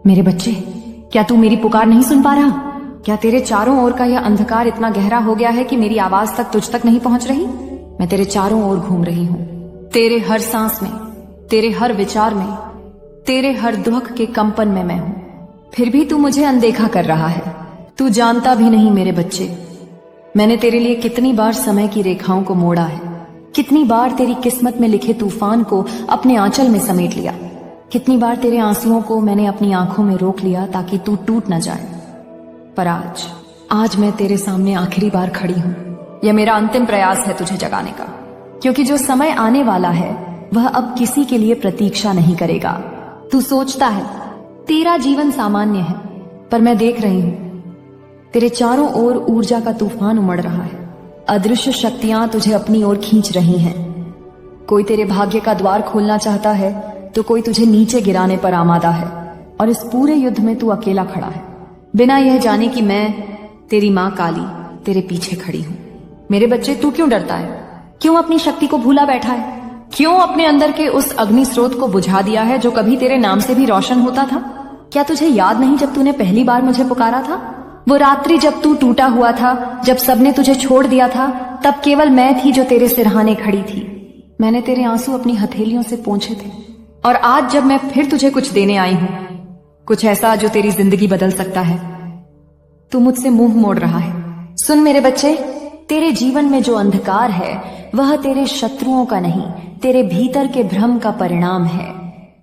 मेरे बच्चे, क्या तू मेरी पुकार नहीं सुन पा रहा? क्या तेरे चारों ओर का यह अंधकार इतना गहरा हो गया है कि मेरी आवाज तक तुझ तक नहीं पहुंच रही? मैं तेरे चारों ओर घूम रही हूं, तेरे हर सांस में, तेरे हर विचार में, तेरे हर दुख के कंपन में मैं हूं। फिर भी तू मुझे अनदेखा कर रहा है। तू जानता भी नहीं मेरे बच्चे, मैंने तेरे लिए कितनी बार समय की रेखाओं को मोड़ा है, कितनी बार तेरी किस्मत में लिखे तूफान को अपने आंचल में समेट लिया, कितनी बार तेरे आंसुओं को मैंने अपनी आंखों में रोक लिया ताकि तू टूट न जाए। पर आज मैं तेरे सामने आखिरी बार खड़ी हूं। यह मेरा अंतिम प्रयास है तुझे जगाने का, क्योंकि जो समय आने वाला है वह अब किसी के लिए प्रतीक्षा नहीं करेगा। तू सोचता है तेरा जीवन सामान्य है, पर मैं देख रही हूं तेरे चारों ओर ऊर्जा का तूफान उमड़ रहा है। अदृश्य शक्तियां तुझे अपनी ओर खींच रही हैं। कोई तेरे भाग्य का द्वार खोलना चाहता है तो कोई तुझे नीचे गिराने पर आमादा है, और इस पूरे युद्ध में तू अकेला खड़ा है, बिना यह जाने कि मैं तेरी मां काली तेरे पीछे खड़ी हूं। मेरे बच्चे, तू क्यों डरता है? क्यों अपनी शक्ति को भूला बैठा है? क्यों अपने अंदर के उस अग्नि स्रोत को बुझा दिया है जो कभी तेरे नाम से भी रोशन होता था? क्या तुझे याद नहीं जब तूने पहली बार मुझे पुकारा था? वो रात्रि जब तू टूटा हुआ था, जब सबने तुझे छोड़ दिया था, तब केवल मैं थी जो तेरे सिरहाने खड़ी थी। मैंने तेरे आंसू अपनी हथेलियों से पोंछे थे, और आज जब मैं फिर तुझे कुछ देने आई हूं, कुछ ऐसा जो तेरी जिंदगी बदल सकता है, तू मुझसे मुंह मोड़ रहा है। सुन मेरे बच्चे, तेरे जीवन में जो अंधकार है वह तेरे शत्रुओं का नहीं, तेरे भीतर के भ्रम का परिणाम है।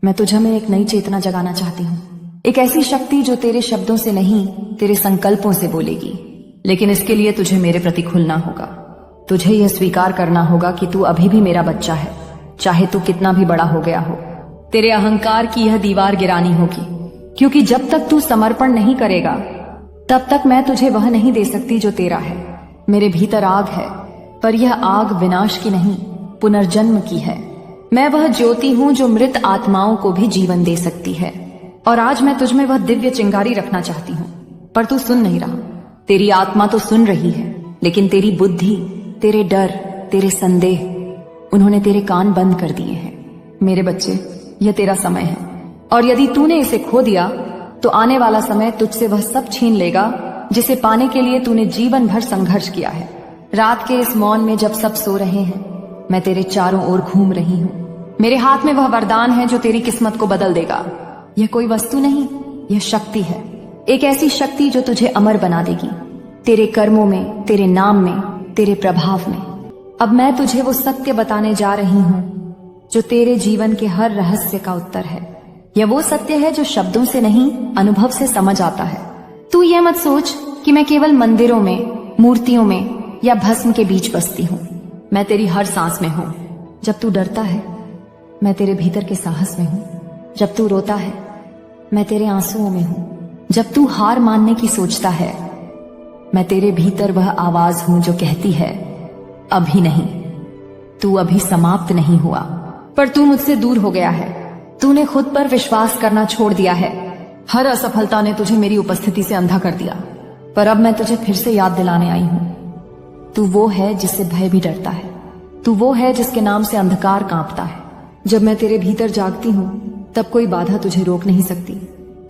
मैं तुझे में एक नई चेतना जगाना चाहती हूँ, एक ऐसी शक्ति जो तेरे शब्दों से नहीं, तेरे संकल्पों से बोलेगी। लेकिन इसके लिए तुझे मेरे प्रति खुलना होगा। तुझे यह स्वीकार करना होगा कि तू अभी भी मेरा बच्चा है, चाहे तू कितना भी बड़ा हो गया हो। तेरे अहंकार की यह दीवार गिरानी होगी, क्योंकि जब तक तू समर्पण नहीं करेगा तब तक मैं तुझे वह नहीं दे सकती जो तेरा है। मेरे भीतर आग है, पर यह आग विनाश की नहीं, पुनर्जन्म की है। मैं वह ज्योति हूं जो मृत आत्माओं को भी जीवन दे सकती है, और आज मैं तुझ में वह दिव्य चिंगारी रखना चाहती हूँ। पर तू सुन नहीं रहा। तेरी आत्मा तो सुन रही है, लेकिन तेरी बुद्धि, तेरे डर, तेरे संदेह, उन्होंने तेरे कान बंद कर दिए हैं। मेरे बच्चे, यह तेरा समय है, और यदि तूने इसे खो दिया तो आने वाला समय तुझसे वह सब छीन लेगा जिसे पाने के लिए तूने जीवन भर संघर्ष किया है। रात के इस मौन में जब सब सो रहे हैं, मैं तेरे चारों ओर घूम रही हूँ। मेरे हाथ में वह वरदान है जो तेरी किस्मत को बदल देगा। यह कोई वस्तु नहीं, यह शक्ति है, एक ऐसी शक्ति जो तुझे अमर बना देगी, तेरे कर्मों में, तेरे नाम में, तेरे प्रभाव में। अब मैं तुझे वो सत्य बताने जा रही हूँ जो तेरे जीवन के हर रहस्य का उत्तर है। यह वो सत्य है जो शब्दों से नहीं, अनुभव से समझ आता है। तू यह मत सोच कि मैं केवल मंदिरों में, मूर्तियों में या भस्म के बीच बसती हूँ। मैं तेरी हर सांस में हूँ। जब तू डरता है, मैं तेरे भीतर के साहस में हूँ। जब तू रोता है, मैं तेरे आंसुओं में हूँ। जब तू हार मानने की सोचता है, मैं तेरे भीतर वह आवाज हूं जो कहती है अभी नहीं, तू अभी समाप्त नहीं हुआ। पर तू मुझसे दूर हो गया है। तूने खुद पर विश्वास करना छोड़ दिया है। हर असफलता ने तुझे मेरी उपस्थिति से अंधा कर दिया। पर अब मैं तुझे फिर से याद दिलाने आई हूं, तू वो है जिससे भय भी डरता है। तू वो है जिसके नाम से अंधकार कांपता है। जब मैं तेरे भीतर जागती हूं तब कोई बाधा तुझे रोक नहीं सकती।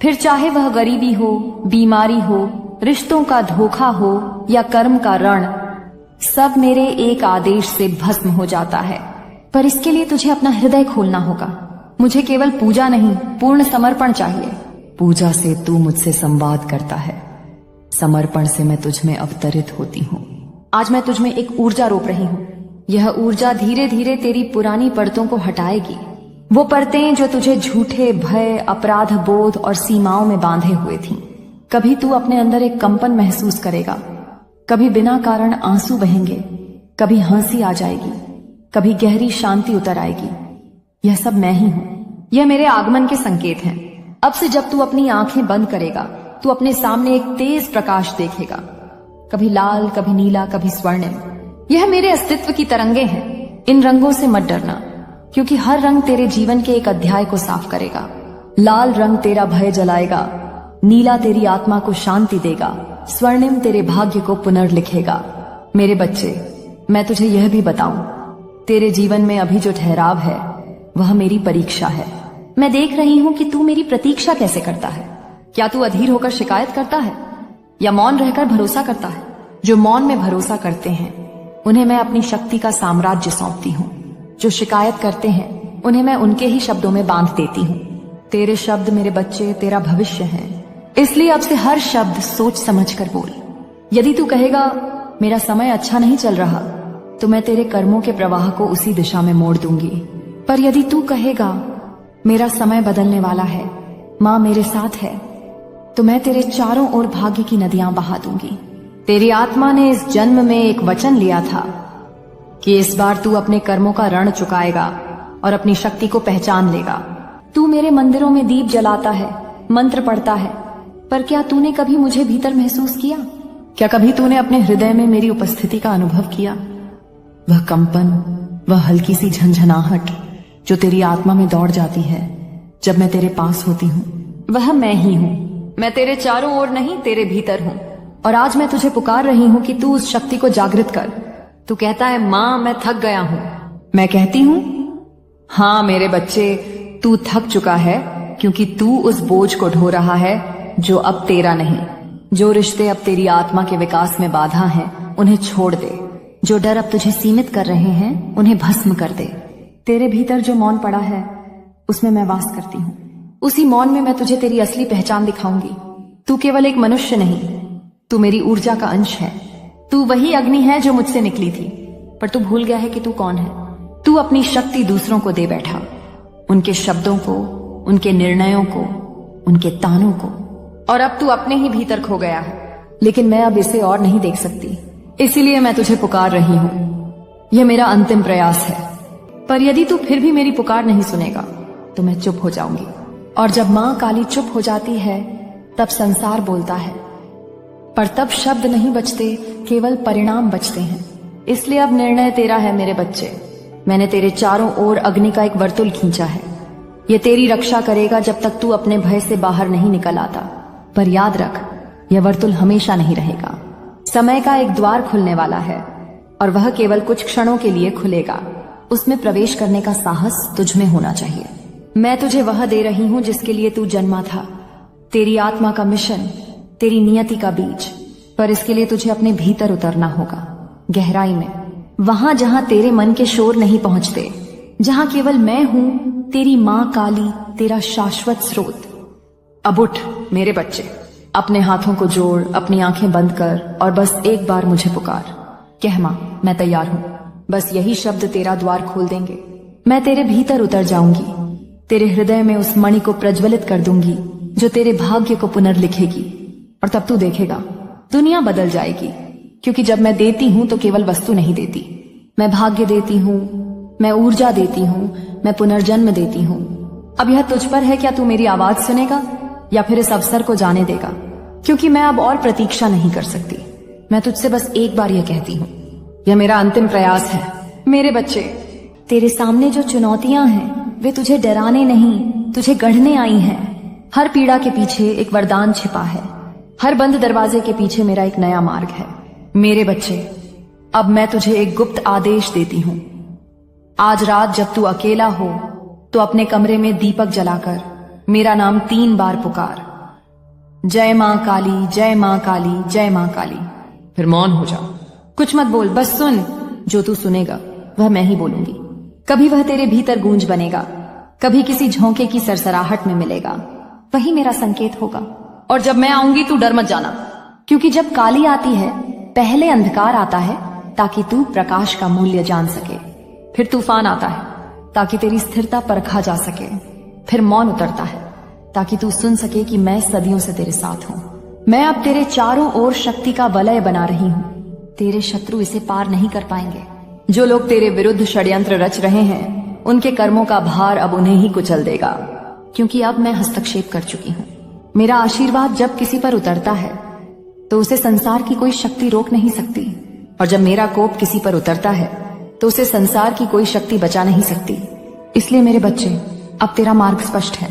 फिर चाहे वह गरीबी हो, बीमारी हो, रिश्तों का धोखा हो या कर्म का रण, सब मेरे एक आदेश से भस्म हो जाता है। पर इसके लिए तुझे अपना हृदय खोलना होगा। मुझे केवल पूजा नहीं, पूर्ण समर्पण चाहिए। पूजा से तू मुझसे संवाद करता है, समर्पण से मैं तुझ में अवतरित होती हूँ। आज मैं तुझ में एक ऊर्जा रोप रही हूँ। यह ऊर्जा धीरे धीरे तेरी पुरानी परतों को हटाएगी, वो परतें जो तुझे झूठे भय, अपराध बोध और सीमाओं में बांधे हुए थीं। कभी तू अपने अंदर एक कंपन महसूस करेगा, कभी बिना कारण आंसू बहेंगे, कभी हंसी आ जाएगी, कभी गहरी शांति उतर आएगी। यह सब मैं ही हूं। यह मेरे आगमन के संकेत हैं। अब से जब तू अपनी आंखें बंद करेगा, तू अपने सामने एक तेज प्रकाश देखेगा, कभी लाल, कभी नीला, कभी स्वर्णिम। यह मेरे अस्तित्व की तरंगे हैं। इन रंगों से मत डरना, क्योंकि हर रंग तेरे जीवन के एक अध्याय को साफ करेगा। लाल रंग तेरा भय जलाएगा, नीला तेरी आत्मा को शांति देगा, स्वर्णिम तेरे भाग्य को पुनर्लिखेगा। मेरे बच्चे, मैं तुझे यह भी बताऊं, तेरे जीवन में अभी जो ठहराव है वह मेरी परीक्षा है। मैं देख रही हूं कि तू मेरी प्रतीक्षा कैसे करता है। क्या तू अधीर होकर शिकायत करता है या मौन रहकर भरोसा करता है? जो मौन में भरोसा करते हैं उन्हें मैं अपनी शक्ति का साम्राज्य सौंपती हूँ। जो शिकायत करते हैं उन्हें मैं उनके ही शब्दों में बांध देती हूँ। तेरे शब्द मेरे बच्चे तेरा भविष्य हैं, इसलिए अब से हर शब्द सोच समझ कर बोल। यदि तू कहेगा मेरा समय अच्छा नहीं चल रहा, तो मैं तेरे कर्मों के प्रवाह को उसी दिशा में मोड़ दूंगी। पर यदि तू कहेगा मेरा समय बदलने वाला है, माँ मेरे साथ है, तो मैं तेरे चारों ओर भाग्य की नदियां बहा दूंगी। तेरी आत्मा ने इस जन्म में एक वचन लिया था कि इस बार तू अपने कर्मों का ऋण चुकाएगा और अपनी शक्ति को पहचान लेगा। तू मेरे मंदिरों में दीप जलाता है, मंत्र पढ़ता है, पर क्या तूने कभी मुझे भीतर महसूस किया? क्या कभी तूने अपने हृदय में मेरी उपस्थिति का अनुभव किया? वह कंपन, वह हल्की सी झंझनाहट जो तेरी आत्मा में दौड़ जाती है जब मैं तेरे पास होती हूँ, वह मैं ही हूँ। मैं तेरे चारों ओर नहीं, तेरे भीतर हूँ। और आज मैं तुझे पुकार रही हूँ कि तू उस शक्ति को जागृत कर। तू कहता है माँ मैं थक गया हूँ। मैं कहती हूँ हाँ मेरे बच्चे, तू थक चुका है क्योंकि तू उस बोझ को ढो रहा है जो अब तेरा नहीं। जो रिश्ते अब तेरी आत्मा के विकास में बाधा हैं, उन्हें छोड़ दे। जो डर अब तुझे सीमित कर रहे हैं, उन्हें भस्म कर दे। तेरे भीतर जो मौन पड़ा है, उसमें मैं वास करती हूँ। उसी मौन में मैं तुझे तेरी असली पहचान दिखाऊंगी। तू केवल एक मनुष्य नहीं, तू मेरी ऊर्जा का अंश है। तू वही अग्नि है जो मुझसे निकली थी, पर तू भूल गया है कि तू कौन है। तू अपनी शक्ति दूसरों को दे बैठा, उनके शब्दों को, उनके निर्णयों को, उनके तानों को, और अब तू अपने ही भीतर खो गया है। लेकिन मैं अब इसे और नहीं देख सकती, इसीलिए मैं तुझे पुकार रही हूँ। यह मेरा अंतिम प्रयास है, पर यदि तू फिर भी मेरी पुकार नहीं सुनेगा तो मैं चुप हो जाऊंगी। और जब माँ काली चुप हो जाती है, तब संसार बोलता है, पर तब शब्द नहीं बचते, केवल परिणाम बचते हैं। इसलिए अब निर्णय तेरा है मेरे बच्चे। मैंने तेरे चारों ओर अग्नि का एक वर्तुल खींचा है। यह तेरी रक्षा करेगा जब तक तू अपने भय से बाहर नहीं निकल आता। पर याद रख, यह वर्तुल हमेशा नहीं रहेगा। समय का एक द्वार खुलने वाला है और वह केवल कुछ क्षणों के लिए खुलेगा। उसमें प्रवेश करने का साहस तुझ में होना चाहिए। मैं तुझे वह दे रही हूं जिसके लिए तू जन्मा था, तेरी आत्मा का मिशन, तेरी नियति का बीज। पर इसके लिए तुझे अपने भीतर उतरना होगा, गहराई में, वहां जहां तेरे मन के शोर नहीं पहुंचते, जहां केवल मैं हूं, तेरी मां काली, तेरा शाश्वत स्रोत। अब उठ मेरे बच्चे, अपने हाथों को जोड़, अपनी आंखें बंद कर और बस एक बार मुझे पुकार। कह मां मैं तैयार हूं। बस यही शब्द तेरा द्वार खोल देंगे। मैं तेरे भीतर उतर जाऊंगी, तेरे हृदय में उस मणि को प्रज्वलित कर दूंगी जो तेरे भाग्य को पुनर्लिखेगी। और तब तू देखेगा दुनिया बदल जाएगी, क्योंकि जब मैं देती हूं तो केवल वस्तु नहीं देती, मैं भाग्य देती हूं, मैं ऊर्जा देती हूं, मैं पुनर्जन्म देती हूं। अब यह तुझ पर है, क्या तू मेरी आवाज सुनेगा या फिर इस अवसर को जाने देगा? क्योंकि मैं अब और प्रतीक्षा नहीं कर सकती। मैं तुझसे बस एक बार यह कहती हूँ, यह मेरा अंतिम प्रयास है मेरे बच्चे। तेरे सामने जो चुनौतियां हैं वे तुझे डराने नहीं, तुझे गढ़ने आई हैं। हर पीड़ा के पीछे एक वरदान छिपा है, हर बंद दरवाजे के पीछे मेरा एक नया मार्ग है। मेरे बच्चे, अब मैं तुझे एक गुप्त आदेश देती हूँ। आज रात जब तू अकेला हो तो अपने कमरे में दीपक जलाकर मेरा नाम 3 बार पुकार, जय मां काली, जय मां काली, जय मां काली। फिर मौन हो जा, कुछ मत बोल, बस सुन। जो तू सुनेगा वह मैं ही बोलूंगी। कभी वह तेरे भीतर गूंज बनेगा, कभी किसी झोंके की सरसराहट में मिलेगा, वही मेरा संकेत होगा। और जब मैं आऊंगी तू डर मत जाना, क्योंकि जब काली आती है पहले अंधकार आता है ताकि तू प्रकाश का मूल्य जान सके। फिर तूफान आता है ताकि तेरी स्थिरता परखा जा सके। फिर मौन उतरता है ताकि तू सुन सके कि मैं सदियों से तेरे साथ हूं। मैं अब तेरे चारों ओर शक्ति का वलय बना रही हूं। तेरे शत्रु इसे पार नहीं कर पाएंगे। जो लोग तेरे विरुद्ध षड्यंत्र रच रहे हैं, उनके कर्मों का भार अब उन्हें ही कुचल देगा, क्योंकि अब मैं हस्तक्षेप कर चुकी हूँ। मेरा आशीर्वाद जब किसी पर उतरता है तो उसे संसार की कोई शक्ति रोक नहीं सकती, और जब मेरा कोप किसी पर उतरता है तो उसे संसार की कोई शक्ति बचा नहीं सकती। इसलिए मेरे बच्चे, अब तेरा मार्ग स्पष्ट है।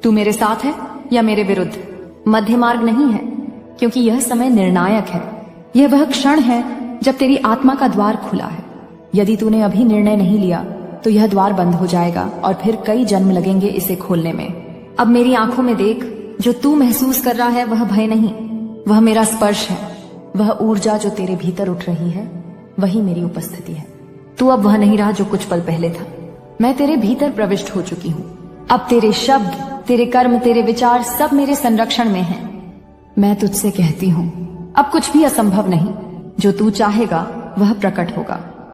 तू मेरे साथ है या मेरे विरुद्ध? मध्य मार्ग नहीं है, क्योंकि यह समय निर्णायक है। यह वह क्षण है जब तेरी आत्मा का द्वार खुला है। यदि तूने अभी निर्णय नहीं लिया तो यह द्वार बंद हो जाएगा और फिर कई जन्म लगेंगे इसे खोलने में। अब मेरी आंखों में देख, जो तू महसूस कर रहा है वह भय नहीं, वह मेरा स्पर्श है। वह ऊर्जा जो तेरे भीतर उठ रही है वही मेरी उपस्थिति है। तू अब वह नहीं रहा जो कुछ पल पहले था। मैं तेरे भीतर प्रविष्ट हो चुकी हूँ। अब तेरे शब्द, तेरे कर्म, तेरे विचार सब मेरे संरक्षण में हैं। मैं तुझसे कहती हूँ अब कुछ भी असंभव नहीं। जो तू चाहेगा वह प्रकट होगा।